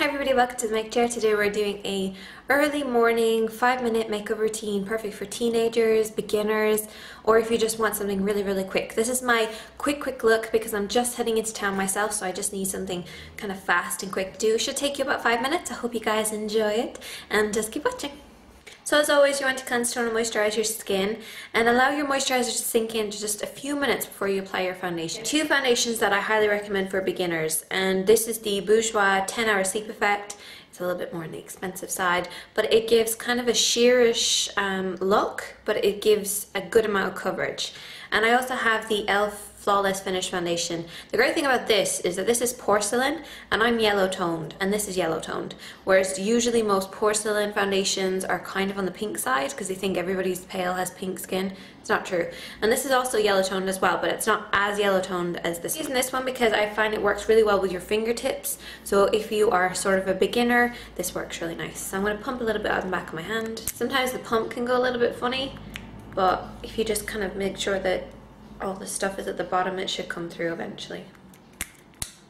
Hi everybody, welcome to the Make Chair. Today we're doing a early morning 5-minute makeup routine, perfect for teenagers, beginners, or if you just want something really quick. This is my quick look because I'm just heading into town myself, so I just need something kind of fast and quick to do. It should take you about 5 minutes. I hope you guys enjoy it and just keep watching. So as always, you want to cleanse, tone and moisturize your skin and allow your moisturizer to sink in just a few minutes before you apply your foundation. Two foundations that I highly recommend for beginners, and this is the Bourjois 10-Hour Sleep Effect. It's a little bit more on the expensive side, but it gives kind of a sheerish look, but it gives a good amount of coverage. And I also have the e.l.f. Flawless Finish Foundation. The great thing about this is that this is porcelain and I'm yellow toned and this is yellow toned, whereas usually most porcelain foundations are kind of on the pink side because they think everybody's pale has pink skin. It's not true. And this is also yellow toned as well, but it's not as yellow toned as this. I'm using this one because I find it works really well with your fingertips, so if you are sort of a beginner, this works really nice. So I'm going to pump a little bit on the back of my hand. Sometimes the pump can go a little bit funny, but if you just kind of make sure that all the stuff is at the bottom, it should come through eventually.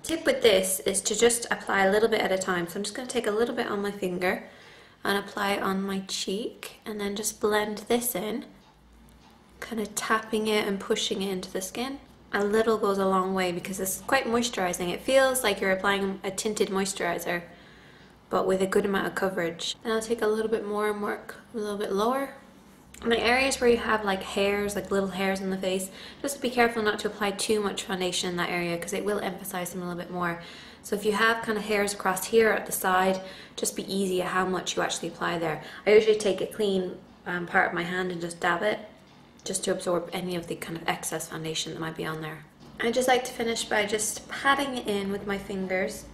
Tip with this is to just apply a little bit at a time. So I'm just going to take a little bit on my finger and apply it on my cheek and then just blend this in, kind of tapping it and pushing it into the skin. A little goes a long way because it's quite moisturizing. It feels like you're applying a tinted moisturizer but with a good amount of coverage. Then I'll take a little bit more and work a little bit lower. In the areas where you have like hairs, like little hairs in the face, just be careful not to apply too much foundation in that area because it will emphasize them a little bit more. So if you have kind of hairs across here at the side, just be easy at how much you actually apply there. I usually take a clean part of my hand and just dab it, just to absorb any of the kind of excess foundation that might be on there. I just like to finish by just patting it in with my fingers,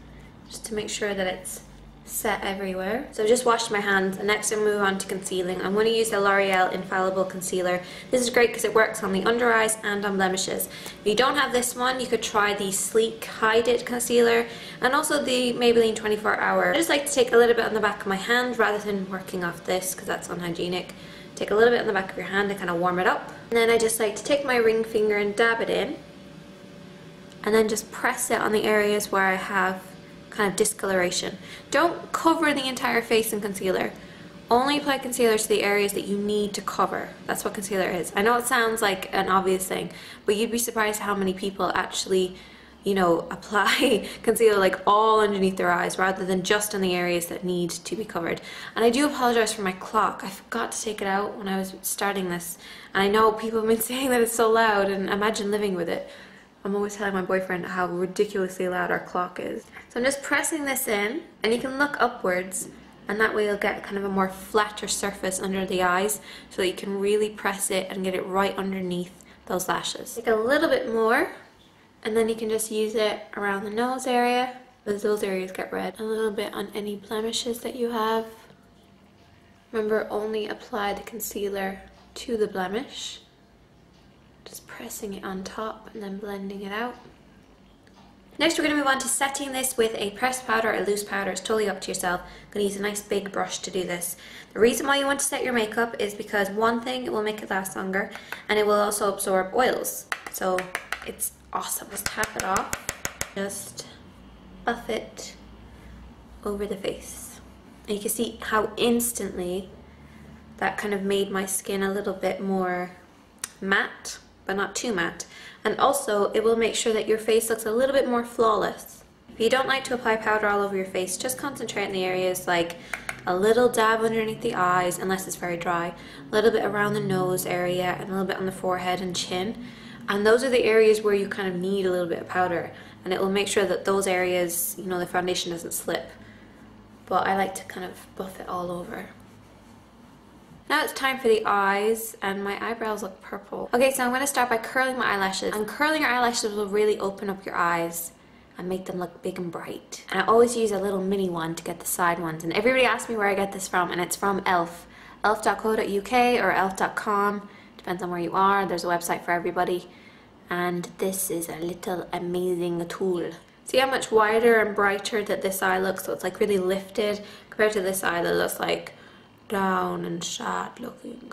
just to make sure that it's set everywhere. So I've just washed my hands and next I move on to concealing. I'm going to use the L'Oreal Infallible Concealer. This is great because it works on the under eyes and on blemishes. If you don't have this one, you could try the Sleek Hide It Concealer and also the Maybelline 24 Hour. I just like to take a little bit on the back of my hand rather than working off this because that's unhygienic. Take a little bit on the back of your hand and kind of warm it up. And then I just like to take my ring finger and dab it in and then just press it on the areas where I have kind of discoloration. Don't cover the entire face in concealer. Only apply concealer to the areas that you need to cover. That's what concealer is. I know it sounds like an obvious thing, but you'd be surprised how many people actually, you know, apply concealer like all underneath their eyes rather than just in the areas that need to be covered. And I do apologize for my clock. I forgot to take it out when I was starting this. And I know people have been saying that it's so loud, and imagine living with it. I'm always telling my boyfriend how ridiculously loud our clock is. So I'm just pressing this in, and you can look upwards, and that way you'll get kind of a more flatter surface under the eyes so that you can really press it and get it right underneath those lashes. Take a little bit more, and then you can just use it around the nose area, as those areas get red. A little bit on any blemishes that you have. Remember, only apply the concealer to the blemish. Just pressing it on top and then blending it out. Next we're going to move on to setting this with a pressed powder or a loose powder. It's totally up to yourself. I'm going to use a nice big brush to do this. The reason why you want to set your makeup is because one thing, it will make it last longer, and it will also absorb oils. So it's awesome. Just tap it off. Just buff it over the face. And you can see how instantly that kind of made my skin a little bit more matte, but not too matte. And also it will make sure that your face looks a little bit more flawless. If you don't like to apply powder all over your face, just concentrate in the areas like a little dab underneath the eyes, unless it's very dry, a little bit around the nose area, and a little bit on the forehead and chin. And those are the areas where you kind of need a little bit of powder, and it will make sure that those areas, you know, the foundation doesn't slip. But I like to kind of buff it all over. Now it's time for the eyes, and my eyebrows look purple. Okay, so I'm going to start by curling my eyelashes. And curling your eyelashes will really open up your eyes and make them look big and bright. And I always use a little mini one to get the side ones. And everybody asks me where I get this from, and it's from e.l.f. elf.co.uk or elf.com. Depends on where you are. There's a website for everybody. And this is a little amazing tool. See how much wider and brighter that this eye looks? So it's like really lifted compared to this eye that looks like down and sad looking.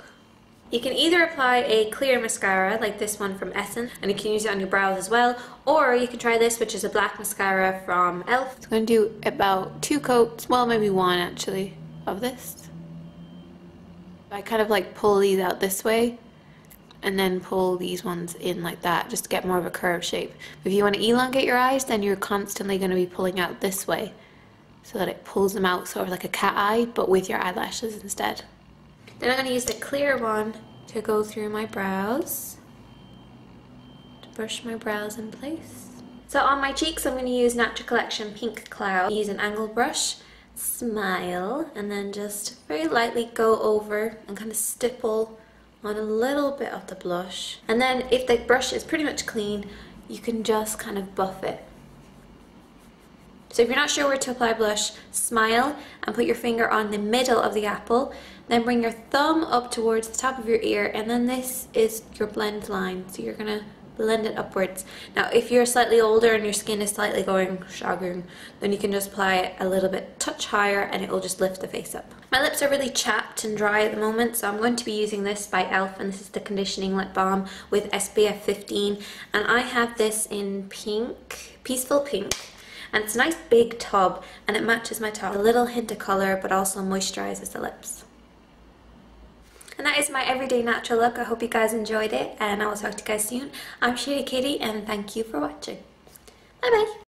You can either apply a clear mascara like this one from Essence, and you can use it on your brows as well, or you can try this, which is a black mascara from e.l.f. I'm going to do about 2 coats, well maybe 1 actually, of this. I kind of like pull these out this way and then pull these ones in like that just to get more of a curved shape. If you want to elongate your eyes, then you're constantly going to be pulling out this way so that it pulls them out sort of like a cat eye, but with your eyelashes instead. Then I'm going to use the clear one to go through my brows, to brush my brows in place. So on my cheeks I'm going to use Natural Collection Pink Cloud. Use an angle brush, smile, and then just very lightly go over and kind of stipple on a little bit of the blush. And then if the brush is pretty much clean, you can just kind of buff it. So if you're not sure where to apply blush, smile and put your finger on the middle of the apple, then bring your thumb up towards the top of your ear, and then this is your blend line. So you're gonna blend it upwards. Now if you're slightly older and your skin is slightly going shagging, then you can just apply it a little bit touch higher and it will just lift the face up. My lips are really chapped and dry at the moment, so I'm going to be using this by e.l.f. and this is the conditioning lip balm with SPF 15, and I have this in pink, Peaceful Pink, and it's a nice big tub and it matches my top. A little hint of colour but also moisturizes the lips. And that is my everyday natural look. I hope you guys enjoyed it, and I will talk to you guys soon. I'm Shady Katie, and thank you for watching. Bye bye.